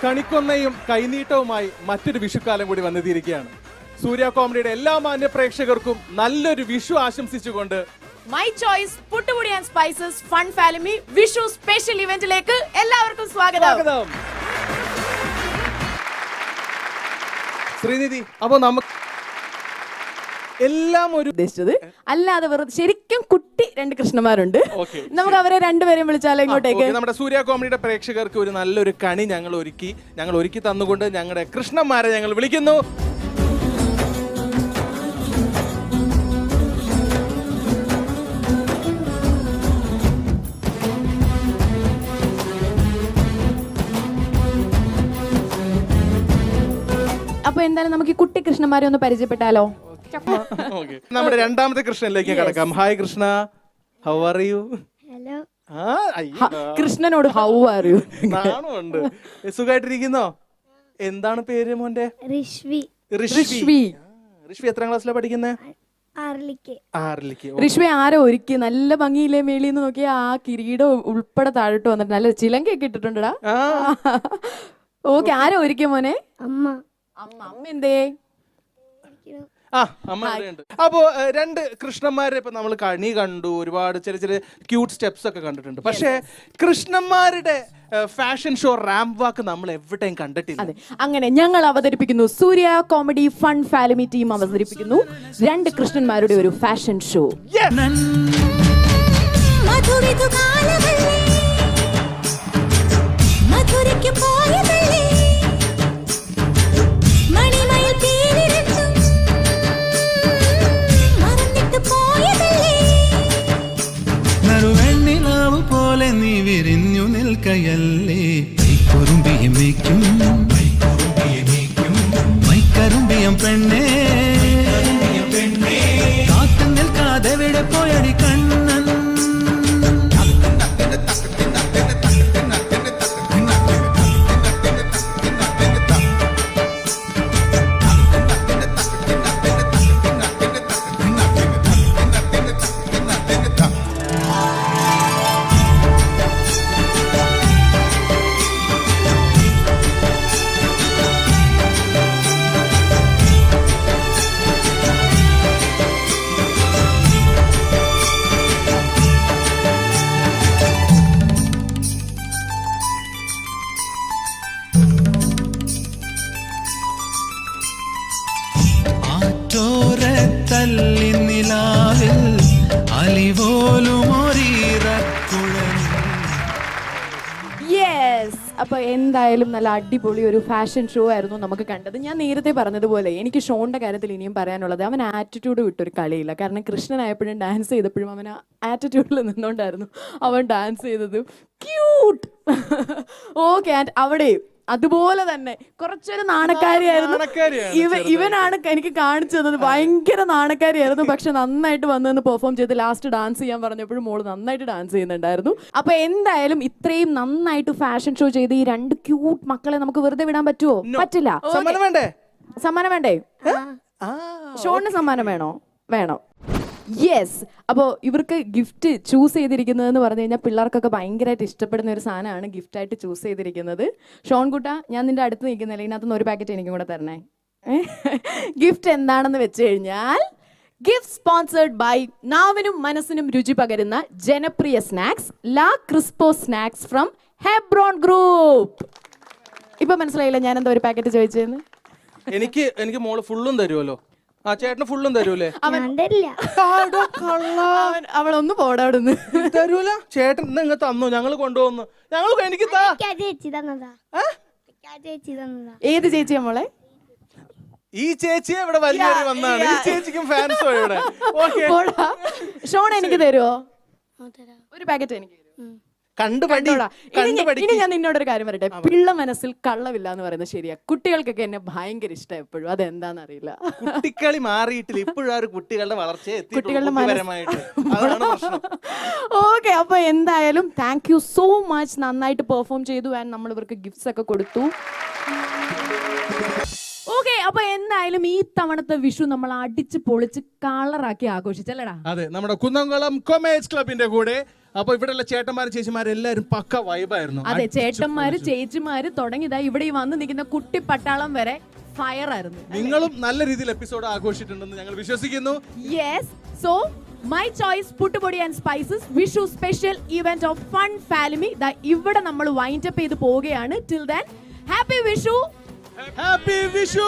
കണിക്കൊന്നയും കൈനീട്ടവുമായി മറ്റൊരു വിഷുക്കാലം കൂടി വന്നെത്തിയിരിക്കുകയാണ്. സൂര്യ കോമഡിയുടെ എല്ലാ മാന്യ പ്രേക്ഷകർക്കും നല്ലൊരു വിഷു ആശംസിച്ചുകൊണ്ട് my choice puttupodi and spices fun family Vishu special ഇവന്റിലേക്ക് എല്ലാവർക്കും സ്വാഗതം. ശ്രീനിധി, അപ്പൊ നമുക്ക് എല്ലാം ഒരു ഉദ്ദേശിച്ചത് അല്ലാതെ വെറുതെ ശരിക്കും കുട്ടി രണ്ട് കൃഷ്ണന്മാരുണ്ട്. നമുക്ക് അവരെ രണ്ടുപേരെയും വിളിച്ചാലോ ഇങ്ങോട്ടേക്ക്? നമ്മുടെ സൂര്യ കോമഡിയുടെ പ്രേക്ഷകർക്ക് ഒരു നല്ലൊരു കണി ഞങ്ങൾ ഒരുക്കി തന്നുകൊണ്ട് ഞങ്ങളുടെ കൃഷ്ണന്മാരെ ഞങ്ങൾ വിളിക്കുന്നു. അപ്പൊ എന്തായാലും നമുക്ക് ഈ കുട്ടി കൃഷ്ണന്മാരെ ഒന്ന് പരിചയപ്പെട്ടാലോ? നമ്മുടെ രണ്ടാമത്തെ കൃഷ്ണനിലേക്ക് കടക്കാം. Hi Krishna, how are you? Hello. കൃഷ്ണനോട് ഹൗ ആർ യു? നാണുണ്ട്. സുഖമായിട്ടിരിക്കുന്നോ? എന്താണ് പേര് മോന്റെ? ഋഷ്വി. ഋഷ്വി എത്രാം ക്ലാസ്സിലാണ് പഠിക്കുന്നത്? ആറിലേക്ക്. ഋഷ്വി ആരോ ഒരുക്കി നല്ല ഭംഗിയില്ലേ മേളിന്ന് നോക്കിയാ ആ കിരീടം ഉൾപ്പെടെ താഴോട്ട് വന്നിട്ട് നല്ല ചിലങ്കയൊക്കെ ഇട്ടിട്ടുണ്ടടാ. ഓക്കെ, ആരോ ഒരുക്കിയ മോനെ? അമ്മ എന്തേ? അപ്പോ രണ്ട് കൃഷ്ണന്മാരെ ഇപ്പൊ നമ്മൾ കണി കണ്ടു, ഒരുപാട് ചെറിയ ക്യൂട്ട് സ്റ്റെപ്സ് ഒക്കെ കണ്ടിട്ടുണ്ട്. പക്ഷേ കൃഷ്ണന്മാരുടെ ഫാഷൻ ഷോ റാമ്പ് വാക്ക് നമ്മൾ എവിടെയും കണ്ടിട്ടില്ല. അതെ, അങ്ങനെ ഞങ്ങൾ അവതരിപ്പിക്കുന്നു, സൂര്യ കോമഡി ഫൺ ഫാമിലി ടീം അവതരിപ്പിക്കുന്നു രണ്ട് കൃഷ്ണന്മാരുടെ ഒരു ഫാഷൻ ഷോ. നീ വിരിഞ്ഞു നിൽക്കയല്ലേ കുറുമ്പിയമേക്കും മൈക്കറുമ്പിയം പെണ്ണേ, കാത്തു നിൽക്കാതെ വിടെ പോയടി കണ്ണൻ. അപ്പൊ എന്തായാലും നല്ല അടിപൊളി ഒരു ഫാഷൻ ഷോ ആയിരുന്നു നമുക്ക് കണ്ടത്. ഞാൻ നേരത്തെ പറഞ്ഞതുപോലെ എനിക്ക് ഷോന്റെ കാര്യത്തിൽ ഇനിയും പറയാനുള്ളത്, അവൻ ആറ്റിറ്റ്യൂഡ് വിട്ടൊരു കളിയില്ല. കാരണം കൃഷ്ണനായപ്പോഴും ഡാൻസ് ചെയ്തപ്പോഴും അവൻ ആറ്റിറ്റ്യൂഡിൽ നിന്നുകൊണ്ടായിരുന്നു അവൻ ഡാൻസ് ചെയ്തത്. ക്യൂട്ട്. ഓക്കെ, ആൻഡ് അവിടെ അതുപോലെ തന്നെ കുറച്ചൊരു നാണക്കാരിയായിരുന്നു. ഇവനാണ് എനിക്ക് കാണിച്ചു തന്നത്. ഭയങ്കര നാണക്കാരിയായിരുന്നു, പക്ഷെ നന്നായിട്ട് വന്നു പെർഫോം ചെയ്ത് ലാസ്റ്റ് ഡാൻസ് ചെയ്യാൻ പറഞ്ഞപ്പോഴും മോള് നന്നായിട്ട് ഡാൻസ് ചെയ്യുന്നുണ്ടായിരുന്നു. അപ്പൊ എന്തായാലും ഇത്രയും നന്നായിട്ട് ഫാഷൻ ഷോ ചെയ്ത് ഈ രണ്ട് ക്യൂട്ട് മക്കളെ നമുക്ക് വെറുതെ വിടാൻ പറ്റുമോ? പറ്റില്ല. സമ്മാനം വേണ്ടേ? ഷോണിന് സമ്മാനം വേണോ? വേണം. യെസ്. അപ്പോൾ ഇവർക്ക് ഗിഫ്റ്റ് ചൂസ് ചെയ്തിരിക്കുന്നതെന്ന് പറഞ്ഞു കഴിഞ്ഞാൽ പിള്ളേർക്കൊക്കെ ഭയങ്കരമായിട്ട് ഇഷ്ടപ്പെടുന്ന ഒരു സാധനമാണ് ഗിഫ്റ്റായിട്ട് ചൂസ് ചെയ്തിരിക്കുന്നത്. ഷോൺകുട്ട, ഞാൻ നിന്റെ അടുത്ത് നിൽക്കുന്നില്ല, ഇതിനകത്തുനിന്ന് ഒരു പാക്കറ്റ് എനിക്കും കൂടെ തരണേ. ഗിഫ്റ്റ് എന്താണെന്ന് വെച്ച് കഴിഞ്ഞാൽ ഗിഫ്റ്റ് സ്പോൺസേർഡ് ബൈ നാവിനും മനസ്സിനും രുചി പകരുന്ന ജനപ്രിയ സ്നാക്സ് ലാ Crespo snacks from Hebron group. ഇപ്പൊ മനസ്സിലായില്ല ഞാൻ എന്താ ഒരു പാക്കറ്റ് ചോദിച്ചതെന്ന്? എനിക്ക് മോള് ഫുള്ളും തരുമല്ലോ. ആ ചേട്ടന് ഫുള്ളും തരൂലേ? അവളൊന്ന് പോടാവിടുന്ന്. തരൂല ചേട്ടൻ നിങ്ങൾ തന്നു, ഞങ്ങൾ കൊണ്ടുവന്നു. എനിക്ക് ഏത് ചേച്ചിയാ മോളെ? ഈ ചേച്ചിയെ ഇവിടെ വലിയൊരു വന്നാണ്. ഈ ചേച്ചിക്കും ഫാൻസോ ഇവിടെ. ഷോൺ എനിക്ക് തരുമോ? ഒരു പാക്കറ്റ് എനിക്ക് ഇനി ഞാൻ നിന്നോടൊരു കാര്യം പറയട്ടെ. പിള്ള മനസ്സിൽ കള്ളവില്ല എന്ന് പറയുന്നത് ശരിയാ. കുട്ടികൾക്കൊക്കെ എന്നെ ഭയങ്കര ഇഷ്ടം എപ്പോഴും. അതെന്താന്ന് അറിയില്ല. കുട്ടിക്കളി മാറിയിട്ടില്ല ഇപ്പോഴും കുട്ടികളുടെ വളർച്ച. ഓക്കെ, അപ്പൊ എന്തായാലും താങ്ക് യു സോ മച്ച്. നന്നായിട്ട് പെർഫോം ചെയ്തു ആൻഡ് നമ്മൾ ഇവർക്ക് ഗിഫ്റ്റ്സ് ഒക്കെ കൊടുത്തു. ഓക്കെ, അപ്പൊ എന്തായാലും എന്തായാലും ഈ തവണത്തെ വിഷു നമ്മൾ അടിച്ച് പൊളിച്ച് കളറാക്കി ആഘോഷിച്ചല്ലേടാ. അതെ, നമ്മുടെ കുന്നംകുളം കൊമേഴ്സ് ക്ലബിന്റെ കൂടെ. അപ്പൊ ഇവിടെയുള്ള ചേട്ടന്മാരും ചേച്ചിമാരും എല്ലാരും പക്ക വൈബായിരുന്നു. അതെ, ചേട്ടന്മാര് ചേച്ചിമാര് തുടങ്ങിയതാ ഇവിടെ ഈ വന്ന് നിൽക്കുന്ന കുട്ടി പട്ടാളം വരെ ഫയർ ആയിരുന്നു. നിങ്ങളും നല്ല രീതിയിൽ എപ്പിസോഡ് ആഘോഷിച്ചിട്ടുണ്ടെന്ന് ഞങ്ങൾ വിശ്വസിക്കുന്നു. Yes, so my choice puttupodi and spices Vishu special event of fun family ഇവിടെ നമ്മൾ വൈൻഡ് അപ്പ് ചെയ്ത് പോവുകയാണ്. Till then happy Vishu. Happy Vishu.